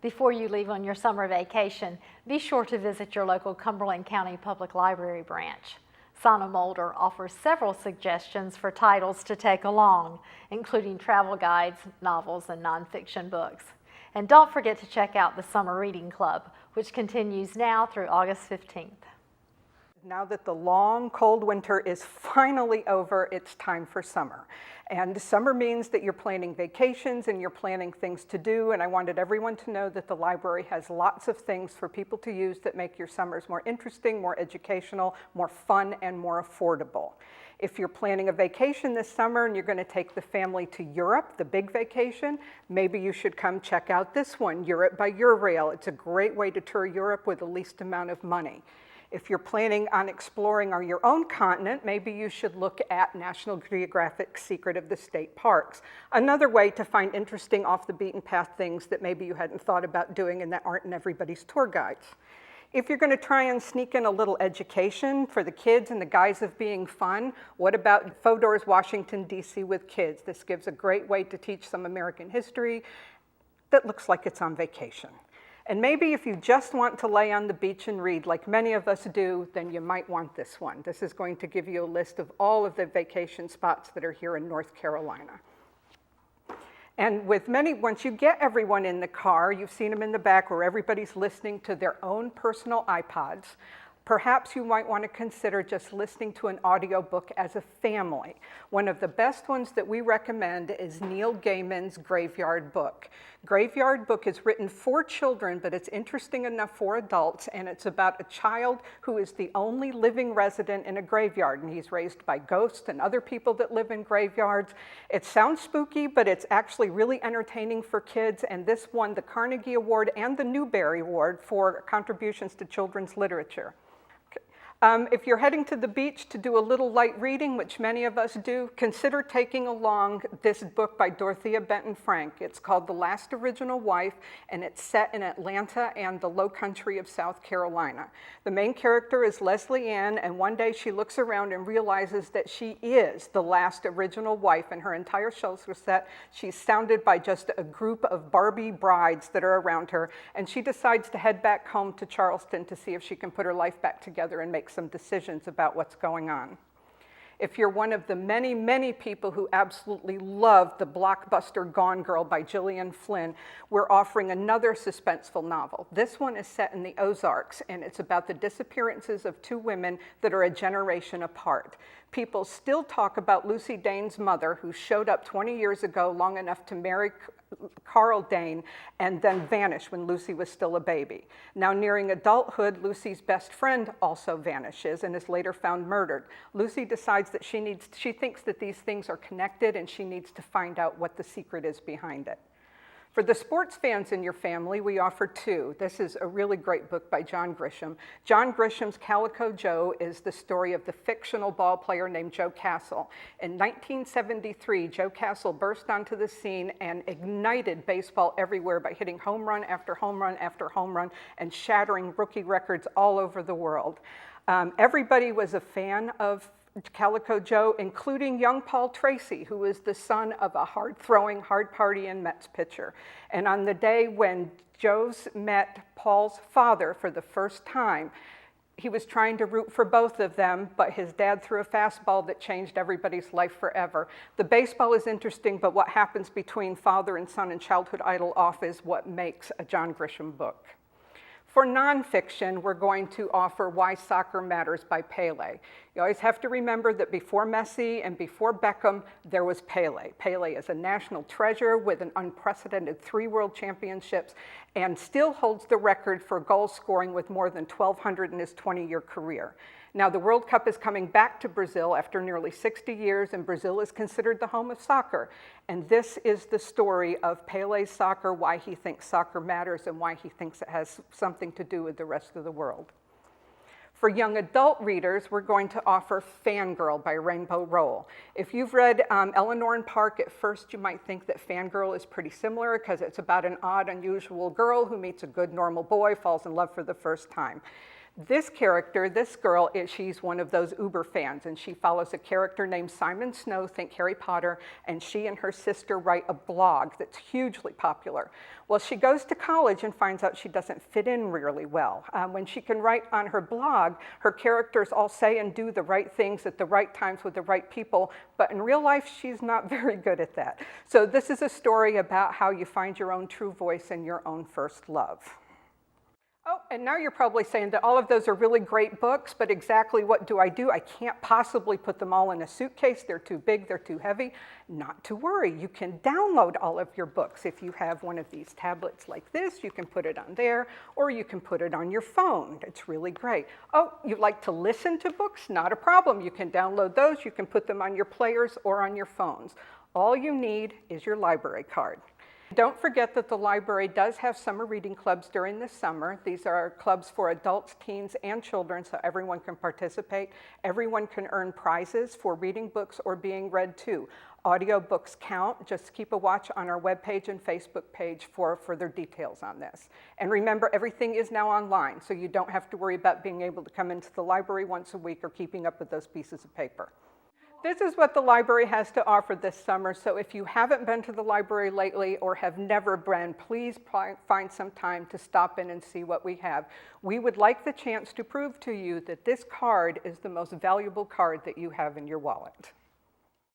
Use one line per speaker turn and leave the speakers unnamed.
Before you leave on your summer vacation, be sure to visit your local Cumberland County Public Library branch. Sana Moulder offers several suggestions for titles to take along, including travel guides, novels, and nonfiction books. And don't forget to check out the Summer Reading Club, which continues now through August 15th.
Now that the long, cold winter is finally over, it's time for summer. And summer means that you're planning vacations and you're planning things to do, and I wanted everyone to know that the library has lots of things for people to use that make your summers more interesting, more educational, more fun, and more affordable. If you're planning a vacation this summer and you're going to take the family to Europe, the big vacation, maybe you should come check out this one, Europe by Eurail. It's a great way to tour Europe with the least amount of money. If you're planning on exploring your own continent, maybe you should look at National Geographic's Secret of the State Parks, another way to find interesting off-the-beaten-path things that maybe you hadn't thought about doing and that aren't in everybody's tour guides. If you're going to try and sneak in a little education for the kids in the guise of being fun, what about Fodor's Washington, D.C. with Kids? This gives a great way to teach some American history that looks like it's on vacation. And maybe if you just want to lay on the beach and read, like many of us do, then you might want this one. This is going to give you a list of all of the vacation spots that are here in North Carolina. And with many, once you get everyone in the car, you've seen them in the back where everybody's listening to their own personal iPods. Perhaps you might want to consider just listening to an audiobook as a family. One of the best ones that we recommend is Neil Gaiman's Graveyard Book. Graveyard Book is written for children, but it's interesting enough for adults, and it's about a child who is the only living resident in a graveyard, and he's raised by ghosts and other people that live in graveyards. It sounds spooky, but it's actually really entertaining for kids, and this won the Carnegie Award and the Newbery Award for contributions to children's literature. If you're heading to the beach to do a little light reading, which many of us do, consider taking along this book by Dorothea Benton Frank. It's called The Last Original Wife, and it's set in Atlanta and the Low Country of South Carolina. The main character is Leslie Ann, and one day she looks around and realizes that she is the last original wife, and her entire shelter set, she's surrounded by just a group of Barbie brides that are around her, and she decides to head back home to Charleston to see if she can put her life back together and make some decisions about what's going on. If you're one of the many, many people who absolutely love the blockbuster Gone Girl by Gillian Flynn, we're offering another suspenseful novel. This one is set in the Ozarks, and it's about the disappearances of two women that are a generation apart. People still talk about Lucy Dane's mother, who showed up 20 years ago, long enough to marry Carl Dane, and then vanished when Lucy was still a baby. Now nearing adulthood, Lucy's best friend also vanishes and is later found murdered. Lucy decides that she thinks that these things are connected, and she needs to find out what the secret is behind it. For the sports fans in your family, we offer two. This is a really great book by John Grisham. John Grisham's Calico Joe is the story of the fictional ball player named Joe Castle. In 1973, Joe Castle burst onto the scene and ignited baseball everywhere by hitting home run after home run after home run and shattering rookie records all over the world. Everybody was a fan of Calico Joe, including young Paul Tracy, who is the son of a hard-throwing, hard-partying Mets pitcher. And on the day when Joe's met Paul's father for the first time, he was trying to root for both of them, but his dad threw a fastball that changed everybody's life forever. The baseball is interesting, but what happens between father and son and childhood idol off is what makes a John Grisham book. For nonfiction, we're going to offer Why Soccer Matters by Pele. You always have to remember that before Messi and before Beckham, there was Pele. Pele is a national treasure with an unprecedented 3 world championships and still holds the record for goal scoring with more than 1,200 in his 20-year career. Now, the World Cup is coming back to Brazil after nearly 60 years, and Brazil is considered the home of soccer. And this is the story of Pele's soccer, why he thinks soccer matters, and why he thinks it has something to do with the rest of the world. For young adult readers, we're going to offer Fangirl by Rainbow Rowell. If you've read Eleanor and Park, at first you might think that Fangirl is pretty similar because it's about an odd, unusual girl who meets a good, normal boy, falls in love for the first time. This character, this girl, she's one of those Uber fans, and she follows a character named Simon Snow, think Harry Potter, and she and her sister write a blog that's hugely popular. Well, she goes to college and finds out she doesn't fit in really well. When she can write on her blog, her characters all say and do the right things at the right times with the right people, but in real life, she's not very good at that. So this is a story about how you find your own true voice and your own first love. Oh, and now you're probably saying that all of those are really great books, but exactly what do? I can't possibly put them all in a suitcase. They're too big, they're too heavy. Not to worry, you can download all of your books. If you have one of these tablets like this, you can put it on there, or you can put it on your phone. It's really great. Oh, you like to listen to books? Not a problem. You can download those, you can put them on your players or on your phones. All you need is your library card. Don't forget that the library does have summer reading clubs during the summer. These are clubs for adults, teens, and children, so everyone can participate. Everyone can earn prizes for reading books or being read to. Audiobooks count. Just keep a watch on our webpage and Facebook page for further details on this. And remember, everything is now online, so you don't have to worry about being able to come into the library once a week or keeping up with those pieces of paper. This is what the library has to offer this summer, so if you haven't been to the library lately or have never been, please find some time to stop in and see what we have. We would like the chance to prove to you that this card is the most valuable card that you have in your wallet.